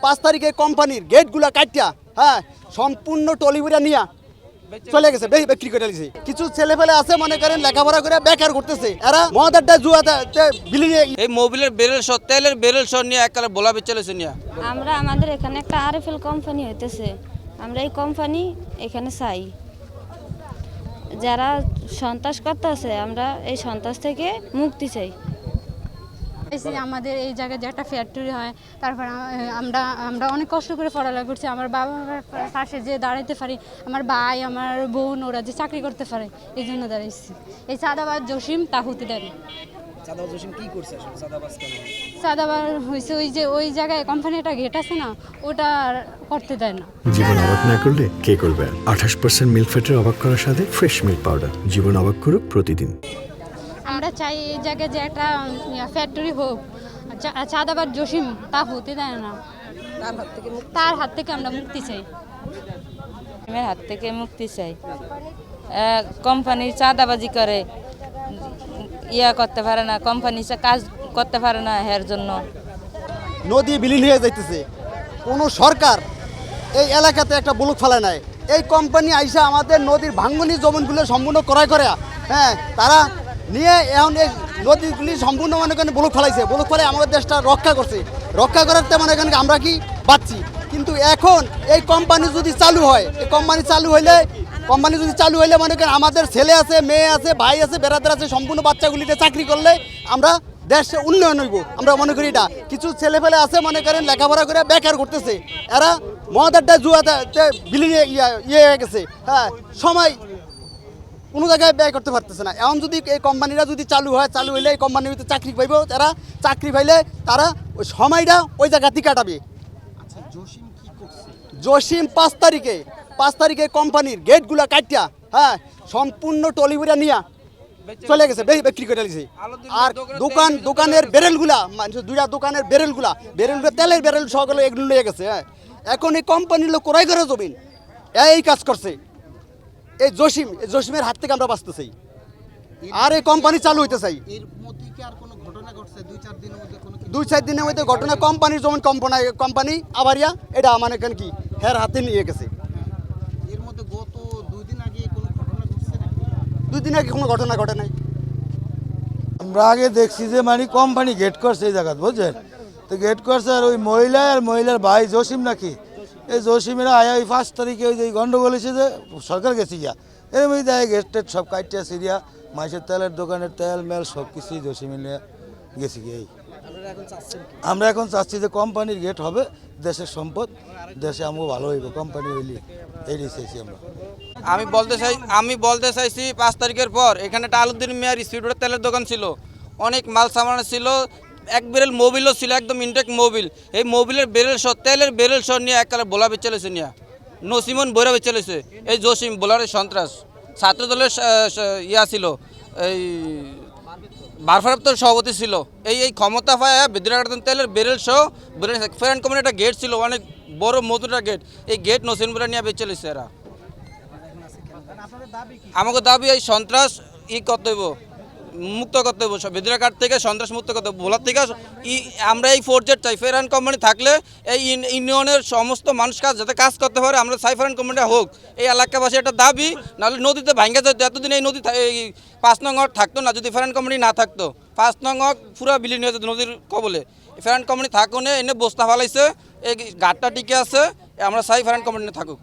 5 তারিখে কোম্পানির গেটগুলা কাটিয়া হ্যাঁ সম্পূর্ণ টলিগুড়া নিয়া চলে গেছে, বিক্রি করে দিয়েছে। কিছু ছেলে পেলে আছে মনে করেন লেখাপড়া করে বেকার করতেছে, এরা মদ আড্ডা জুয়াতে বিলি এই মোবিলের বেরেল সহ তেলের বেরেল সহ নিয়ে এককালে বলা বেচলেছে নিয়ে। আমরা আমাদের এখানে একটা আরএফএল কোম্পানি হইতেছে, আমরা এই কোম্পানি এখানে চাই। যারা সন্ত্রাস করতেছে আমরা এই সন্ত্রাস থেকে মুক্তি চাই। আমাদের এই জায়গায় যে একটা ফ্যাক্টরি হয়, তারপর আমরা আমরা অনেক কষ্ট করে পড়ালেখা করছি। আমার বাবা মার পাশে যে দাঁড়াইতে পারি, আমার ভাই আমার বোন ওরা যে চাকরি করতে পারে এই জন্য দাঁড়াইছি। এই চাঁদাবাজ জসিম তা হতে দেয় না। চাঁদাবাজ হয়েছে ওই জায়গায় কোম্পানিটা গেট আছে না, ওটা করতে দেয় না। জীবন অবাক না করলে কে করবে? 28% মিল্ক ফ্যাটের অবাক করার সাথে ফ্রেশ মিল্ক পাউডার। জীবন অবাক করুক প্রতিদিন। আমরা চাই এই জায়গায় যে একটা ফ্যাক্টরি হোক, চাঁদাবাজ জসিম তা হতে দেয় না। তার হাত থেকে আমরা মুক্তি চাই। হাত থেকে মুক্তি চাই। কোম্পানি চাঁদাবাজি করে, করতে পারে না, কোম্পানি কাজ করতে পারে না, এর জন্য নদী বিলীন হয়ে যাইতেছে। কোনো সরকার এই এলাকাতে একটা বুলুক ফেলায় নাই। এই কোম্পানি আইসা আমাদের নদীর ভাঙ্গনি জমিনগুলো সম্পূর্ণ ক্রয় করে হ্যাঁ তারা নিয়ে এখন এই নদীগুলি সম্পূর্ণ মনে করেন বুলুক ফেলাইছে। বুলুক ফেলে আমাদের দেশটা রক্ষা করছে, রক্ষা করার মনে করেন আমরা কি পাচ্ছি। কিন্তু এখন এই কোম্পানি যদি চালু হয়, এই কোম্পানি চালু হইলে মনে করেন আমাদের ছেলে আছে, মেয়ে আছে, ভাই আছে, বেড়াদার আছে, সম্পূর্ণ বাচ্চাগুলিতে চাকরি করলে আমরা দেশে উন্নয়ন হইব। আমরা মনে করি এটা। কিছু ছেলে পেলে আছে মনে করেন লেখাপড়া করে বেকার করতেছে, এরা মদ আড্ডা জুয়াতে বিলি হয়ে গেছে, হ্যাঁ সময় কোনো জায়গায় ব্যয় করতে পারতেছে না। এখন যদি এই কোম্পানিটা যদি চালু হইলে এই কোম্পানির ভিতরে চাকরি পাইব, তারা চাকরি পাইলে তারা ওই সময়টা ওই জায়গাতেই কাটাবে। জসিম 5 তারিখে কোম্পানির গেটগুলা কাটিয়া হ্যাঁ সম্পূর্ণ টলিগুড়া নিয়া চলে গেছে, বিক্রি করে দিয়েছে। আর দোকানের বেরেলগুলা মানুষের 2টা দোকানের বেরেলগুলা তেলের বেরেল সকলে এগুলো নিয়ে গেছে। হ্যাঁ এখন এই কোম্পানির লোক ক্রয় করে জমিন এই কাজ করছে। এই জসিমের হাত থেকে আমরা বাঁচতে চাই, আর এই কোম্পানি চালু হইতে চাই। 2-4 দিনের মধ্যে ঘটনা, কোম্পানির জমিন কোম্পানি আবারিয়া এটা মানে কেন কি হের হাতে নিয়ে গেছে। এর মধ্যে গত 2 দিন আগে কোনো ঘটনা ঘটছে না? 2 দিন আগে কোনো ঘটনা ঘটে নাই। আমরা আগে দেখছি যে মানে কোম্পানি গেট করছে এই জায়গা, বুঝছেন তো গেট করছে। আর ওই মহিলার ভাই জসিম নাকি, এই জসিমেরা আয়া ওই 5 তারিখে ওই যে গন্ডগোল হয়েছে যে সরকার গেছি গিয়া এর মধ্যে দেয় গেট টেট সব কাটিয়া সিরিয়া মাইসের তেলের দোকানের তেল মেল সব কিছুই জসিমে নিয়ে গেছি গিয়ে। আমরা এখন চাচ্ছি যে কোম্পানির গেট হবে, দেশের সম্পদ, দেশে আমও ভালো হইব কোম্পানি হইলে, এই চাইছি আমরা। আমি বলতে চাইছি 5 তারিখের পর এখানে একটা আলুদ্দিন মিয়ার স্পিড তেলের দোকান ছিল, অনেক মাল সামান ছিল, এক বেরেল মোবিলও ছিল, একদম ইনটেক মোবিল। এই মোবিলের বেরেল সহ তেলের বেরেল সহ নিয়ে এককালে বোলা বেচলেছে নিয়ে, নসিমন বইরা বেচলেছে। এই জসিম বোলারের সন্ত্রাস ছাত্র দলের ছিল, এই ভারপ্রাপ্ত সভাপতি ছিল। এই ক্ষমতা পায় বিদ্যাগার্তন তেলের বেরেল সহ ফেরান কোম্পানি একটা গেট ছিল, অনেক বড় মধুরা গেট, এই গেট নসিম বলে নিয়ে বেচলেছে এরা। আমাকে দাবি এই সন্ত্রাস করতে হইব, মুক্ত করতে হবে, বেদরাঘাট থেকে সন্ত্রাস মুক্ত করতে হবে। ভোলার থেকে আমরা এই ফোর্জেট চাই। ফেরান কোম্পানি থাকলে এই ইউনিয়নের সমস্ত মানুষ যাতে কাজ করতে পারে, আমরা চাই ফেরান কোম্পানিটা হোক। এই এলাকাবাসী একটা দাবি, নাহলে নদীতে ভাঙ্গা যেত। এতদিন এই নদী 5 নং ওয়ার্ড থাকতো না যদি ফেরান কোম্পানি না থাকতো। 5 নং ওয়ার্ড পুরো বিলীন হয়ে যেত নদীর কবলে। ফেরান কোম্পানি থাকুনে এনে বস্তা ফালাইছে, এই ঘাটটা টিকে আছে, আমরা চাই ফেরান কোম্পানি থাকুক।